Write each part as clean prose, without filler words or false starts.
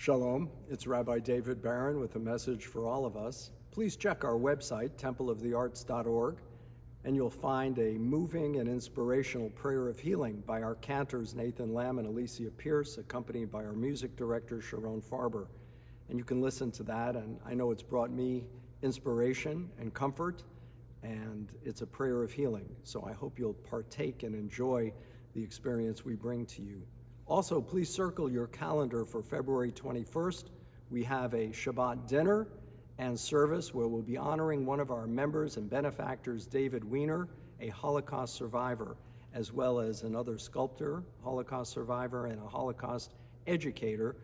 Shalom, it's Rabbi David Barron with a message for all of us. Please check our website, templeofthearts.org, and you'll find a moving and inspirational prayer of healing by our cantors Nathan Lamb and Alicia Pierce, accompanied by our music director Sharon Farber. And you can listen to that, and I know it's brought me inspiration and comfort, and it's a prayer of healing. So I hope you'll partake and enjoy the experience we bring to you. Also, please circle your calendar for February 21st. We have a Shabbat dinner and service where we'll be honoring one of our members and benefactors, David Weiner, a Holocaust survivor, as well as another sculptor, Holocaust survivor, and a Holocaust educator.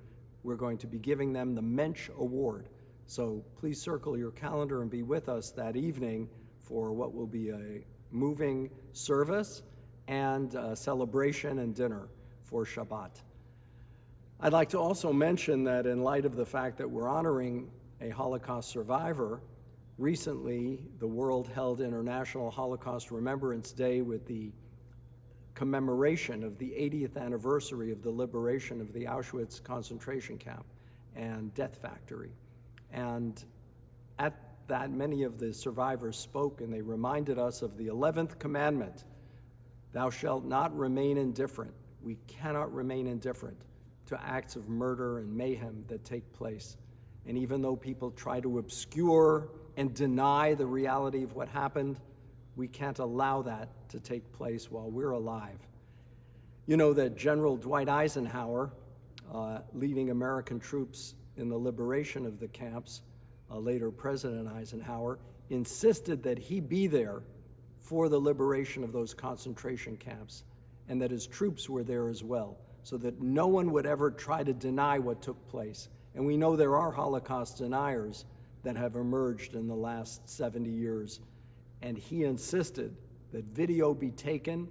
We're going to be giving them the Mensch Award. So please circle your calendar and be with us that evening for what will be a moving service and a celebration and dinner for Shabbat. I'd like to also mention that in light of the fact that we're honoring a Holocaust survivor, recently the world held International Holocaust Remembrance Day with the commemoration of the 80th anniversary of the liberation of the Auschwitz concentration camp and death factory. And at that, many of the survivors spoke and they reminded us of the 11th commandment, thou shalt not remain indifferent. We cannot remain indifferent to acts of murder and mayhem that take place. And even though people try to obscure and deny the reality of what happened, we can't allow that to take place while we're alive. You know that General Dwight Eisenhower, leading American troops in the liberation of the camps, later President Eisenhower, insisted that he be there for the liberation of those concentration camps, and that his troops were there as well, so that no one would ever try to deny what took place. And we know there are Holocaust deniers that have emerged in the last 70 years. And he insisted that video be taken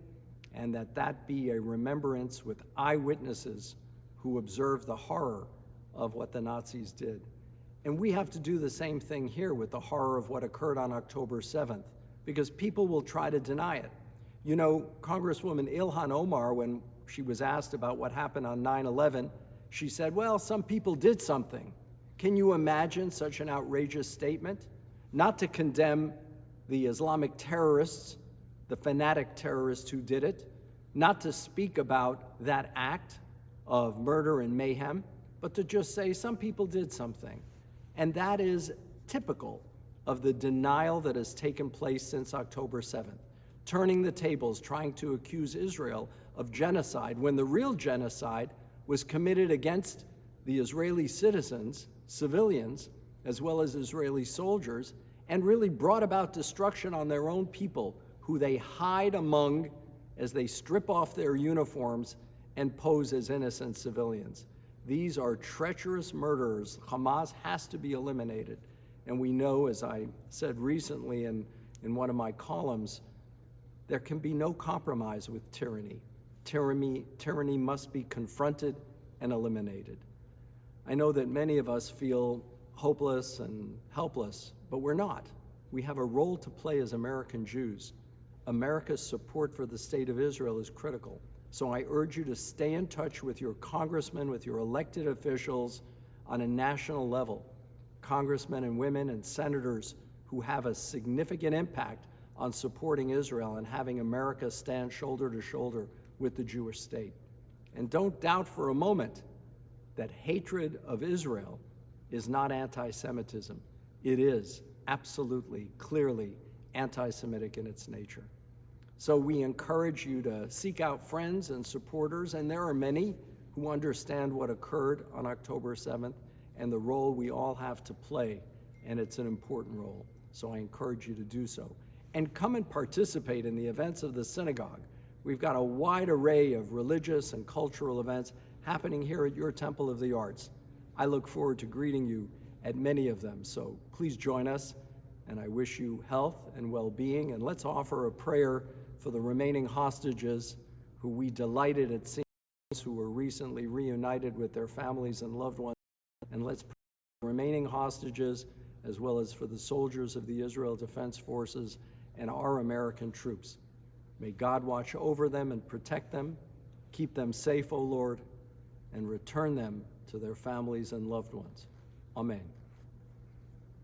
and that be a remembrance with eyewitnesses who observed the horror of what the Nazis did. And we have to do the same thing here with the horror of what occurred on October 7th, because people will try to deny it. You know, Congresswoman Ilhan Omar, when she was asked about what happened on 9/11, she said, well, some people did something. Can you imagine such an outrageous statement? Not to condemn the Islamic terrorists, the fanatic terrorists who did it, not to speak about that act of murder and mayhem, but to just say some people did something. And that is typical of the denial that has taken place since October 7th. Turning the tables, trying to accuse Israel of genocide, when the real genocide was committed against the Israeli citizens, civilians, as well as Israeli soldiers, and really brought about destruction on their own people, who they hide among as they strip off their uniforms and pose as innocent civilians. These are treacherous murderers. Hamas has to be eliminated. And we know, as I said recently in one of my columns, there can be no compromise with tyranny. Tyranny must be confronted and eliminated. I know that many of us feel hopeless and helpless, but we're not. We have a role to play as American Jews. America's support for the state of Israel is critical. So I urge you to stay in touch with your congressmen, with your elected officials on a national level, congressmen and women and senators who have a significant impact on supporting Israel and having America stand shoulder to shoulder with the Jewish state. And don't doubt for a moment that hatred of Israel is not anti-Semitism. It is absolutely, clearly anti-Semitic in its nature. So we encourage you to seek out friends and supporters, and there are many who understand what occurred on October 7th and the role we all have to play, and it's an important role. So I encourage you to do so. And come and participate in the events of the synagogue. We've got a wide array of religious and cultural events happening here at your Temple of the Arts. I look forward to greeting you at many of them, so please join us, and I wish you health and well-being, and let's offer a prayer for the remaining hostages who we delighted at seeing, who were recently reunited with their families and loved ones, and let's pray for the remaining hostages as well as for the soldiers of the Israel Defense Forces and our American troops. May God watch over them and protect them. Keep them safe, O Lord, and return them to their families and loved ones. Amen.